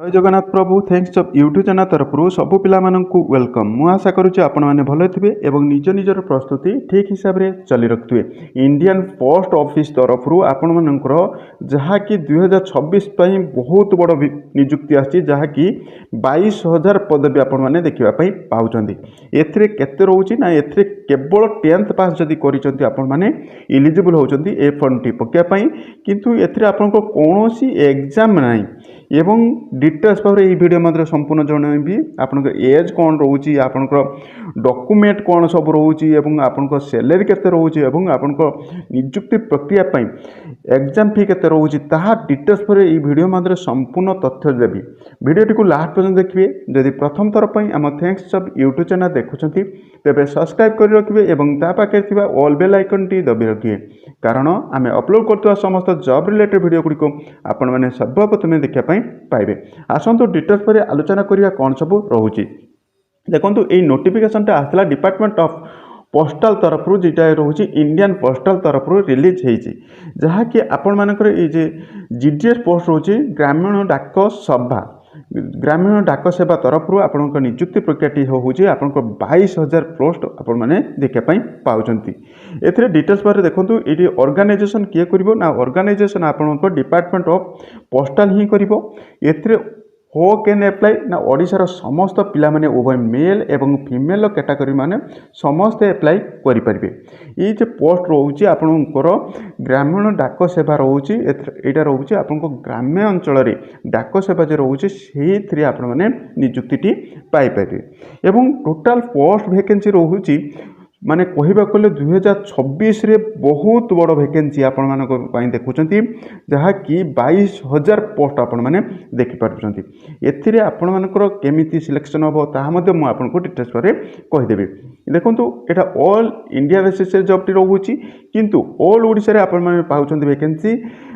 जय जगन्नाथ प्रभु thanks of YouTube channel तरफ सबु पिला वेलकम। मु आशा करुच्ची आपण मैंने भल थे और निज निजर प्रस्तुति ठीक हिसाब से चली रखुए। इंडियन पोस्ट ऑफिस तरफ आपण मानकर जहाँकि 2026 बहुत बड़ निजुक्ति आसी जहाँकि 22,000 पदवी आपण मैंने देखापी पाँच। एथे केते रोचे ना एथे केवल 10th पास जदि कर आपण मैंने इलिजिबल होती ए फंड टी पकाई, किंतु एथे आपण कौन एग्जाम ना एवं डिटेल्स भाव ये वीडियो मध्य संपूर्ण जनइबी आपन एज कौन रोचे, आपन डॉक्यूमेंट कौन सब रोचे, आपन सैलरी केते रोचे, आपन नियुक्ति प्रक्रिया एग्जाम फी केते रोचे ताहा डिटेल्स पर ये वीडियो मध्य संपूर्ण तथ्य देवी। वीडियोटी को लास्ट पर्यंत देखिए। जदि प्रथम थर पर आम थैंक्स सब यूट्यूब चैनल देखुंत तेरे सब्सक्राइब कर रखिए और पाखे ऑल बेल आइकन टी दबी रखिए, कारण आम अपलोड कर समस्त जॉब रिलेटेड वीडियो गुड़िक आपण मैंने सर्वप्रथम देखापी पाइबे। आसतु डिटेल्स पर आलोचना करिया कौन सब रोचे। देखो ये नोटिफिकेशनटा आसला डिपार्टमेंट ऑफ पोस्टाल तरफ जेटा रोचे इंडियन पोस्टाल तरफ रिलीज होती, जहाँकि आपण मानकर ये जीडीएस पोस्ट रोचे ग्रामीण डाक सभा ग्रामीण डाक सेवा तरफ आपण नियुक्ति प्रक्रिया होची आपण 22,000 पोस्ट आपण मैंने देखापी पाँच। ए डिटेल्स बारे देखो ये ऑर्गेनाइजेशन किए करिवो ना ऑर्गेनाइजेशन आपण डिपार्टमेंट ऑफ पोस्टाल ही करिवो। एथिरे हो कैन एप्लाई ना ओडिशार समस्त पिला माने उभय मेल एवं फीमेल कैटेगरी माने समस्त एप्लाई करि परिबे। ये जे पोस्ट रोचे आपणकर ग्रामीण डाक सेवा रोचे एटा रोचे आपनको ग्राम्य अंचल रे डाक सेवा जे रोचे सेही आपण माने नियुक्ति पाई परिबे। एवं टोटल पोस्ट वैकेंसी रोचे माने कहवा कले 2026 रे बहुत बड़ वैकेंसी आपण मान देखुं, जहाँकि 22,000 पोस्ट आपण मैंने देखिपुंट। एथिरे आपण मानकर केमिति सिलेक्शन हम ताहा मु आपनको डिटेल्स पर कहीदेवी। देखो यहाँ all India basis job T रोचे, किंतु ऑल ओडिशा रे आपण माने पाउछंती वैकेंसी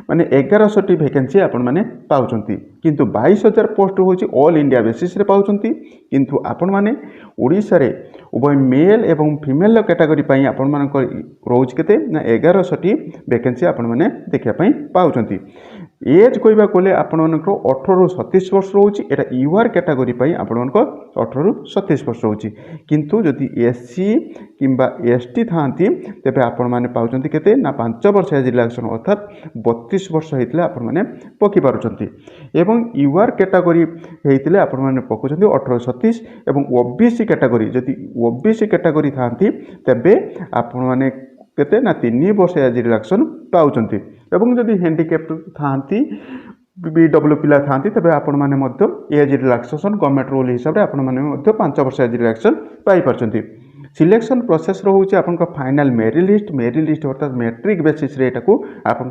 माने 1100 वैकेंसी आपण माने पाउछंती, किंतु 22,000 पोस्ट होची ऑल इंडिया बेसिस रे पाउछंती, किंतु आपण माने ओडिशा रे उभय मेल एवं फीमेल कैटेगरी पाई आपण मानक रोज केते ना 1100 वैकेंसी आपण माने देखिया पाई पाउछंती। एज कहवा गले आपण मानक 18 रु 37 वर्ष रोची, एटा यूआर कैटेगरी पाई आपण मानक 18 रु 37 वर्ष रोची, किंतु जदि एससी किंबा एसटी थांती तेबे आपण माने पाउछंती केते ना 5 वर्ष एज रिलैक्सेशन अर्थात 32 वर्ष हेतिले आपण माने पकी पारुछंती। एवं यूआर कैटेगरी हेतिले आपण माने पकुछंती 18 रु 37 एवं ओबीसी कैटेगरी जदि ओबीसी कैटेगरी थांती तेबे आपण माने केते ना 3 वर्ष एज रिलैक्सेशन पाउछंती। एवं जदि हैंडिकैप थांती बीडब्ल्यू पिला थांती तेबे आपण माने मध्य एज रिलैक्सेशन गवर्नमेंट रूल हिसाब रे आपण माने मध्य 5 वर्ष एज रिलैक्सेशन पाई परछंती। सिलेक्शन प्रोसेस रोचे आपण फाइनल मेरिट लिस्ट अर्थात मैट्रिक बेसिस रे एटाको आपण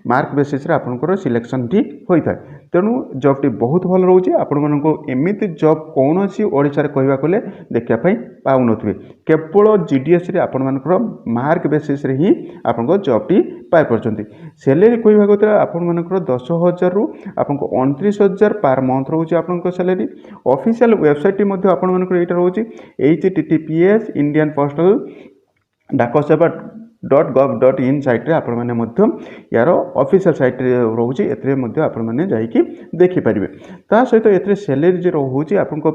मार्क बेसिस रे आपनकर सिलेक्शन टी होता है। तेणु जॉब टी बहुत भल रोचे। आपण मानको एमिति जॉब कौन सी ओडिशा रे कहबा कोले देखिया पई पाउ नथबे, केवल जीडीएस रे आपण मानकर मार्क बेसिस रे ही आपनकर जॉब टी पाई परछंती। सैलरी कहबा कोले आपण मानकर 10,000 रु आपनको 29,000 पर मंथ रोचे आपनकर सैलरी। ऑफिशियल वेबसाइट मध्ये आपण मानकर एटा रोचे https इंडियन पोस्टल डाक सेवा .gov.in साइट रे आपण माने मध्य यार ऑफिशियल साइट रे रोचे, एतरे मध्य आपण माने जाई कि देखि परिबे। ता सहित एतरे सैलरी जे रोचे आपनको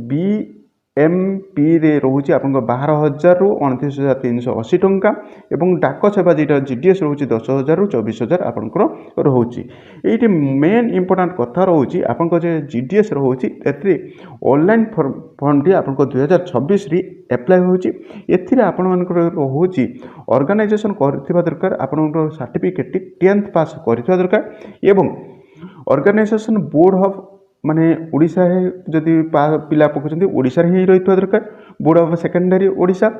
बीएमपी रे रोचे आपनको 12,000 रु 29,380 टंका एवं डाक सेवा जेटा जीडीएस रोचे 10,000 रु 24,000 आपनकर रोचे। एठी मेन इंपोर्टेंट कथा रोचे आपनको जे जीडीएस रोचे एतरे ऑनलाइन फॉर्म टी आपनको 2026 री एप्लाई होची। एथिरे आपण मानकर रोचे ऑर्गेनाइजेशन करथिबा दरकार, आपनकर सर्टिफिकेट 10th पास करथिबा दरकार एवं ऑर्गेनाइजेशन बोर्ड ऑफ माने ओडिशा है जदि पिला पकुचंती ओडिशा रे ही रहितबा दरकार, बोर्ड ऑफ सेकेंडरी ओडिशा।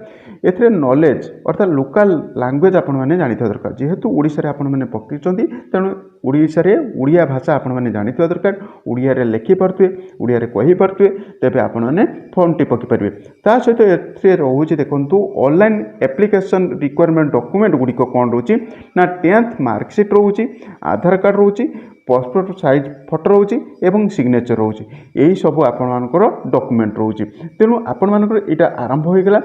एथिरे नॉलेज अर्थात लोकल लैंग्वेज आपण माने जानिथबा दरकार, जेहेतु ओडिशा रे आपण माने पकिचंती तेणु ओडिशा रे ओडिया भाषा आपण माने जानिथबा दरकार, ओडिया रे लिखि पारथुए, ओडिया रे कहि पारथुए, तेबे आपण माने फॉर्म टी पकि परिबे। ता सहित एथिरे रहउची देखंतु ऑनलाइन एप्लीकेशन रिक्वायरमेंट डॉक्यूमेंट गुडी को कोन रहउची ना 10th मार्कशीट रहउची, आधार कार्ड रहउची, ପାସପୋର୍ଟ ସାଇଜ୍ ଫଟୋ ରହୁଛି ଏବଂ ସିଗ୍ନେଚର ରହୁଛି। ଏହି ସବୁ ଆପଣମାନଙ୍କର ଡକୁମେଣ୍ଟ ରହୁଛି। ତେଣୁ ଆପଣମାନଙ୍କର ଏଇଟା ଆରମ୍ଭ ହୋଇଗଲା।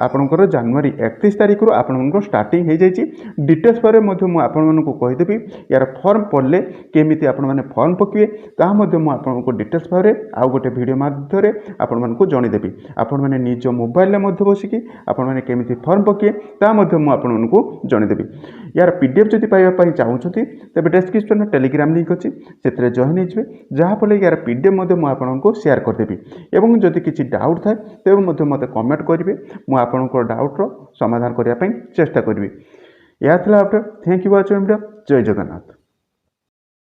ଆପଣଙ୍କର ଜାନୁଆରୀ 31 ତାରିଖରୁ ଆପଣମାନଙ୍କର ଷ୍ଟାର୍ଟିଂ ହୋଇଯାଇଛି। ଡିଟେଲ୍ସ ପରେ ମଧ୍ୟ ମୁଁ ଆପଣମାନଙ୍କୁ କହିଦେବି। ୟାର ଫର୍ମ ପଡ଼ିଲେ କେମିତି ଆପଣମାନେ ଫର୍ମ ପକାଇବେ ତାହା ମଧ୍ୟ ମୁଁ ଆପଣଙ୍କୁ ଡିଟେଲ୍ସ ଭାବରେ ଆଉ ଗୋଟେ ଭିଡ଼ିଓ ମାଧ୍ୟମରେ ଆପଣମାନଙ୍କୁ ଜଣାଇଦେବି। ଆପଣମାନେ ନିଜ ମୋବାଇଲରେ ମଧ୍ୟ ବସିକି ଆପଣମାନେ କେମିତି ଫର୍ମ ପକାଇବେ ତାହା ମଧ୍ୟ ମୁଁ ଆପଣମାନଙ୍କୁ ଜଣାଇଦେବି। ୟାର PDF ଯଦି ପାଇବା ପାଇଁ ଚାହୁଁଛନ୍ତି ତେବେ ଡେସ୍କ୍ରିପ୍ସନରେ ଟେଲିଗ୍ରାମ ଲିଙ୍କ୍ ଅଛି, ସେଥିରେ ଜଏନ୍ ହୋଇଯିବେ। ଯାହାଫଳରେ ୟାର PDF ମଧ୍ୟ ମୁଁ ଆପଣଙ୍କୁ ସେୟାର କରିଦେବି। ଏବଂ ଯଦି କିଛି ଡାଉଟ୍ ଥାଏ ତେବେ ମଧ୍ୟ ମୋତେ କମେଣ୍ଟ କରିବେ, ମୁଁ ଆପଣଙ୍କର ଡାଉଟ୍ର ସମାଧାନ କରିବା ପାଇଁ ଚେଷ୍ଟା କରିବି। ଏହା ଥିଲା update. Thank you watching video. ଜୟ ଜଗନ୍ନାଥ।